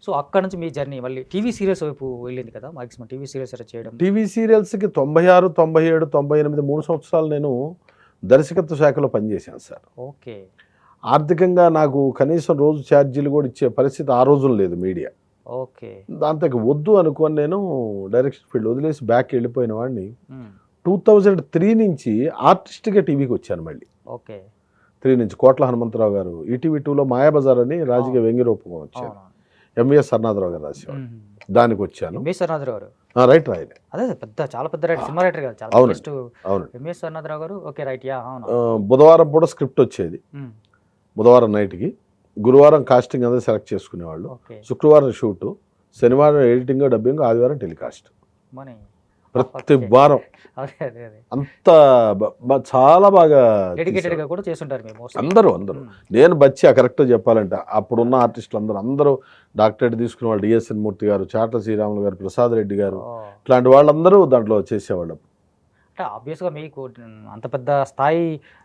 So అక్కడ నుంచి మీ journey మళ్ళీ టీవీ సీరియల్స్ వైపు వెళ్ళింది కదా, మాక్సిమం టీవీ సీరియల్స్ చేయడం. టీవీ సీరియల్స్కి 96, 97, 98 3 సంవత్సరాలు నేను దర్శకత్వ శాఖలో పనిచేశాను సార్. ఓకే. ఆర్థికంగా నాకు కనీసం రోజు ఛార్జీలు కూడా ఇచ్చే పరిస్థితి ఆ రోజులు లేదు మీడియా. ఓకే. దాంతో వద్దు అనుకొని నేను డైరెక్షన్ ఫీల్డ్ వదిలేసి బ్యాక్ వెళ్ళిపోయిన వాడిని 2003 నుంచి ఆర్టిస్ట్గా టీవీకి వచ్చాను మళ్ళీ. ఓకే. 3 నుంచి కోట్ల హనుమంతరావు గారు ఈటీవీ 2లో మాయాబజార్ అని రాజకీయ వ్యంగ్యరూపంగా వచ్చాను. ఎంవిఎస్ సర్నాథరావు గారు రాసేవాడు, దానికి వచ్చాను. ఎంఎస్ సర్నాథరావు గారు రైట్ రాయలే, అదే పెద్ద చాలా పెద్ద రైటర్, సినిమా రైటర్ కదా, చాలా అవును బెస్ట్. అవును. ఎంఎస్ సర్నాథరావు గారు. Okay right. యా అవును. బుధవారం కూడా స్క్రిప్ట్ వచ్చేది, బుధవారం నైట్కి. గురువారం కాస్టింగ్ అందరూ సెలెక్ట్ చేసుకునేవాళ్ళు. ఓకే. శుక్రవారం షూటు, శనివారం ఎడిటింగ్ డబ్బింగ్, ఆదివారం టెలికాస్ట్. మనీ ప్రతి వారం అదే అదే అదే అంత చాలా బాగా డెడికేటెడ్ గా కూడా చేస్తుంటారు మేము అందరూ. నేను బచ్చి కరెక్ట్గా చెప్పాలంటే అప్పుడున్న ఆర్టిస్టులు అందరూ డాక్టరేట్ తీసుకునే వాళ్ళు, డిఎస్ఎన్ మూర్తి గారు, చాట్ల శ్రీరాములు గారు, ప్రసాద్ రెడ్డి గారు, ఇట్లాంటి వాళ్ళందరూ దాంట్లో చేసేవాళ్ళు. అంటే ఆబ్వియస్గా మీకు అంత పెద్ద స్థాయి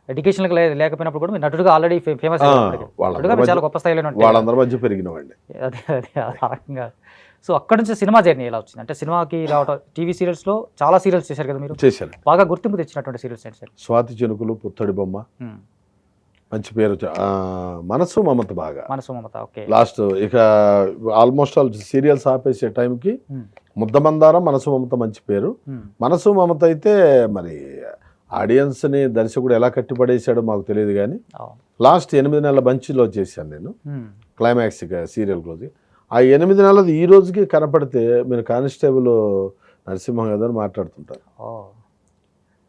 ఎడ్యుకేషన్ లేకపోయినప్పుడు కూడా మీరు నటుడుగా ఆల్రెడీ ఫేమస్, చాలా గొప్ప స్థాయిలో వాళ్ళందరి మధ్య పెరిగిన వాళ్ళే. అదే అదే ఆ రకంగా. సో అక్కడ నుంచి సినిమా జర్నీ ఎలా వచ్చింది? అంటే సినిమాకి రావటం, టీవీ సీరియల్స్లో చాలా సీరియల్స్ చేశారు కదా మీరు, చేశాను. బాగా గుర్తింపు తెచ్చినటువంటి సీరియల్స్ ఏంటి సార్? స్వాతి చినుకులు, పుత్తడి బొమ్మ, మంచి పేరు. మనసు మమత బాగా, మనసు మమత. ఓకే. లాస్ట్ ఇక ఆల్మోస్ట్ ఆల్ సీరియల్స్ ఆపేసే టైంకి ముద్దమందారం, మనసు మమత మంచి పేరు. మనసు మమత అయితే మరి ఆడియన్స్ని దర్శకుడు ఎలా కట్టిపడేశాడో మాకు తెలియదు, కానీ లాస్ట్ 8 నెలల బంచ్లో చేశాను నేను క్లైమాక్స్ సీరియల్ రోజు. ఆ 8 నెలలు ఈ రోజుకి కనపడితే మీరు కానిస్టేబుల్ నరసింహం గారు మాట్లాడుతుంటారు.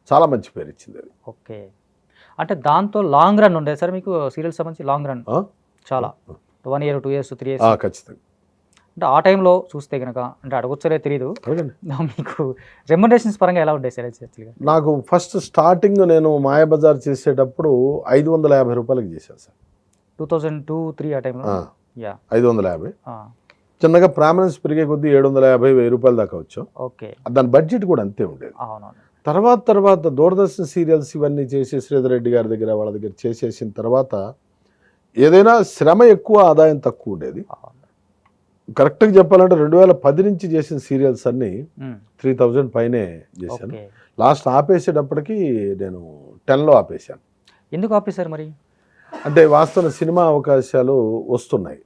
చాలా మంచి పేరు ఇచ్చింది అది. ఓకే. అంటే దాంతో లాంగ్ రన్ ఉండేది సార్ మీకు సీరియల్ సంబంధించి? లాంగ్ రన్ చాలా 1 year 2 years 3 years ఖచ్చితంగా. అంటే ఆ టైంలో చూస్తే కనుక, అంటే అడగొచ్చరే తెలియదు, మీకు రెమ్యునరేషన్స్ పరంగా ఎలా ఉండేది సార్ యాక్చువల్గా? నాకు ఫస్ట్ స్టార్టింగ్ నేను మాయాబజార్ చేసేటప్పుడు 550 రూపాయలకి చేశాను సార్. 2002-03 ఆ టైంలో. 550. చిన్నగా ప్రామినెన్స్ పెరిగే కొద్దీ 750-1000 రూపాయల దాకా వచ్చాం. ఓకే. దాని బడ్జెట్ కూడా అంతే ఉండేది. తర్వాత దూరదర్శన్ సీరియల్స్ ఇవన్నీ చేసి శ్రీధర్ రెడ్డి గారి దగ్గర వాళ్ళ దగ్గర చేసేసిన తర్వాత ఏదైనా శ్రమ ఎక్కువ, ఆదాయం తక్కువ ఉండేది. కరెక్ట్గా చెప్పాలంటే 2010 నుంచి చేసిన సీరియల్స్ అన్నీ 3000 పైనే చేశాను. లాస్ట్ ఆపేసేటప్పటికి నేను 10లో ఆపేశాను. ఎందుకు ఆపేశారు మరి? అంటే వాస్తవ సినిమా అవకాశాలు వస్తున్నాయి.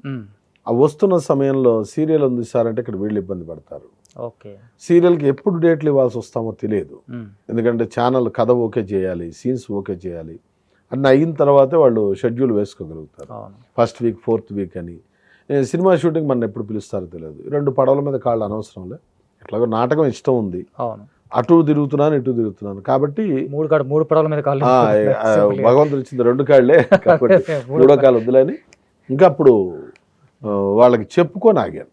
ఆ వస్తున్న సమయంలో సీరియల్ ఉంది సార్ అంటే ఇక్కడ వీళ్ళు ఇబ్బంది పడతారు. ఓకే. సీరియల్కి ఎప్పుడు డేట్లు ఇవ్వాల్సి వస్తామో తెలియదు, ఎందుకంటే ఛానల్ కథ ఓకే చేయాలి, సీన్స్ ఓకే చేయాలి, అన్నీ అయిన తర్వాతే వాళ్ళు షెడ్యూల్ వేసుకోగలుగుతారు. ఫస్ట్ వీక్, 4th వీక్ అని. సినిమా షూటింగ్ మన ఎప్పుడు పిలుస్తారో తెలియదు. 2 పడవల మీద కాళ్ళు అనవసరంలే. ఎట్లాగో నాటకం ఇష్టం ఉంది, అటు తిరుగుతున్నాను ఇటు తిరుగుతున్నాను కాబట్టి 3 పడవల మీద కాళ్ళు భగవంతుడు ఇచ్చింది 2 కాళ్ళే కాబట్టి 3వ కాలు వద్దులని ఇంకా అప్పుడు వాళ్ళకి చెప్పుకొని ఆగాను.